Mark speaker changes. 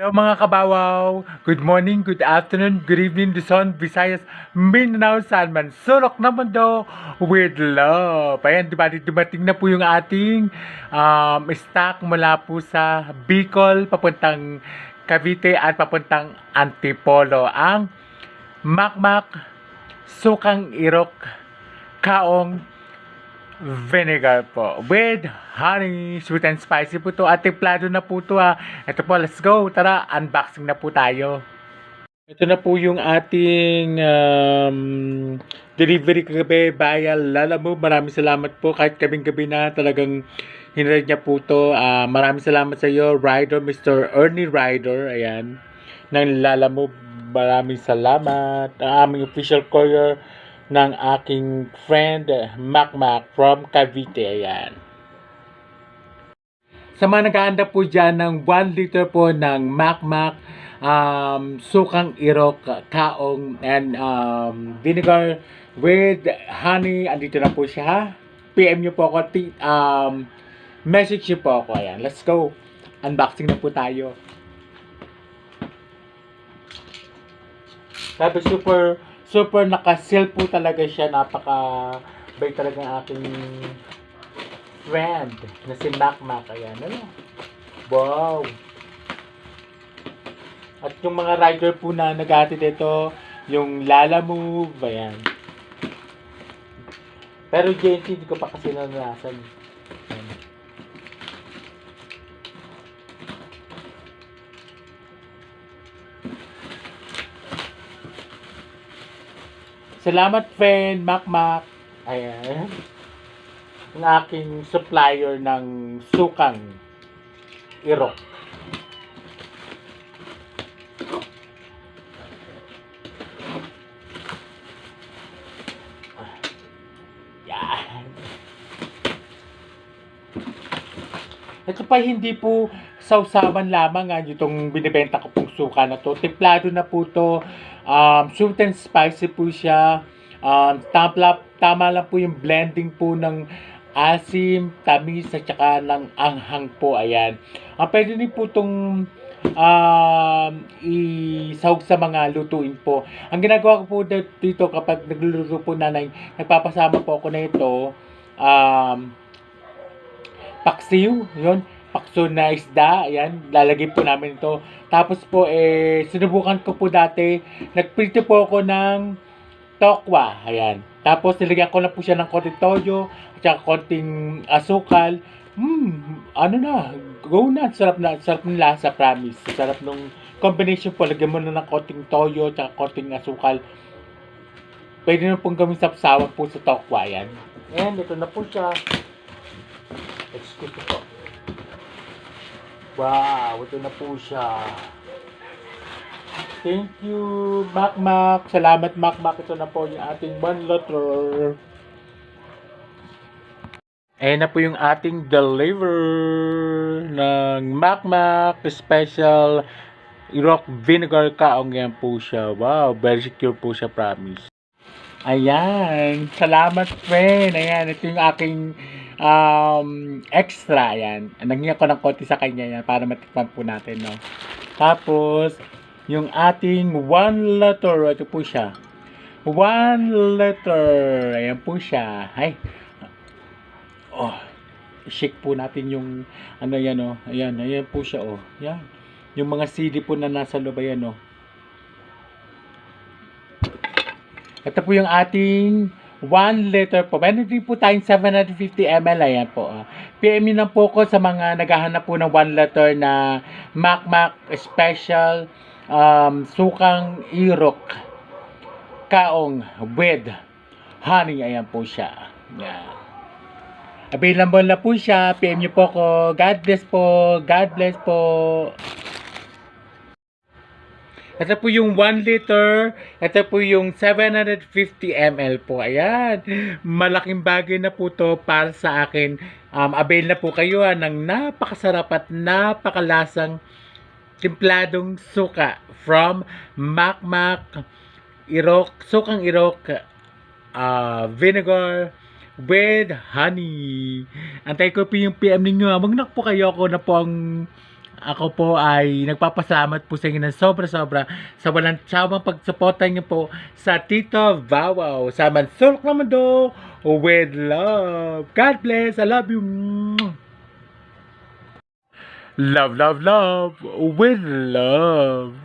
Speaker 1: Hello mga kabawaw! Good morning, good afternoon, good evening, Luzon, Visayas, Mindanao, saan man sulok na mundo with love. Ayan, dumating na po yung ating stock mula po sa Bicol, papuntang Cavite at papuntang Antipolo. Ang makmak, sukang irok, kaong vinegar po with honey, sweet and spicy po to at templado na po to. Ito po, let's go, tara, unboxing na po tayo. Ito na po yung ating delivery kagabi via Lalamove. Maraming salamat po kahit gabing-gabi na talagang hinarad niya po to. Maraming salamat sa iyo, Rider, Mr. Ernie Rider, ayan, ng Lalamove. Maraming salamat. Ang aming official courier ng aking friend Makmak from Cavite. Ayan. Sa mga nag-aanda po dyan ng 1 liter po ng Makmak, sukang irok, kaong, and vinegar with honey. Andito na po siya, ha? PM nyo po ako, message nyo po ako. Ayan, let's go. Unboxing na po tayo. Sabi super naka-seal po talaga siya. Napaka-bay talaga ng aking friend na si Makmak. Ayan, ano? Wow! At yung mga rider po na nag-ati dito, yung Lalamove, ayan. Pero JNT, hindi ko pa kasi naranasan. Ayan. Salamat, friend, Makmak. Ayan. Ang aking supplier ng sukang irok. Yan. Ito pa hindi po sausawan lamang itong binibenta ko pong suka na to. Templado na po to. Sweet and spicy po siya. Tama lang po yung blending po ng asim, tamis, at saka ng anghang po. Ayan. Pwede din po itong isahog sa mga lutuin po. Ang ginagawa ko po dito kapag nagluluto po nanay, nagpapasama po ako na ito. Paksiw, yun. Pakso na isda, ayan, lalagay po namin ito. Tapos po, sinubukan ko po dati, nagprito po ako ng tokwa, ayan. Tapos, nilagyan ko na po siya ng konting toyo, at saka konting asukal. Ano na, go na, sarap ng lasa, promise. Sarap nung combination po, lagyan mo na ng konting toyo, at saka konting asukal. Pwede na pong gawin sapsawan po sa tokwa, ayan. And, ito na po siya. Excuse me po. Wow, ito na po siya. Thank you, Makmak. Salamat, Makmak. Ito na po yung ating 1 liter. Ayan na po yung ating deliver ng Makmak Special Irok Vinegar Kaong. Yan po siya. Wow, very secure po siya, promise. Ayan. Salamat, friend. Ayan, ito yung aking extra. Ayan. Nanghingi ko ng konti sa kanya yan para matikman po natin, no? Tapos, yung ating 1 liter. Ito po siya. 1 liter. Ayan po siya. Ay. Oh. Shake po natin yung ano yan, oh. Ayan. Ayan po siya, oh. Ayan. Yung mga CD po na nasa loob, ayan, oh. Ito po yung ating 1 liter po. Meron din po tayong 750 ml. Ayan po. PM na po ko sa mga naghahanap po ng 1 liter na Makmak Special sukang irok kaong with honey. Ayan po siya. Ayan. Available na po siya. PM nyo po ko. God bless po. God bless po. Ito po yung 1 liter. Ito po yung 750 ml po. Ayan. Malaking bagay na po to para sa akin. Avail na po kayo ng napakasarap at napakalasang timpladong suka from Makmak Irok, sukang irok vinegar with honey. Antay ko po yung PM ninyo. Magnak po kayo ako na po ang ako po ay nagpapasalamat po sa inyo ng sobra-sobra sa walang sawang pagsuporta niyo po sa Tito Vawaw sa Mansulok na Mundo with love. God bless. I love you. Love, love, love with love.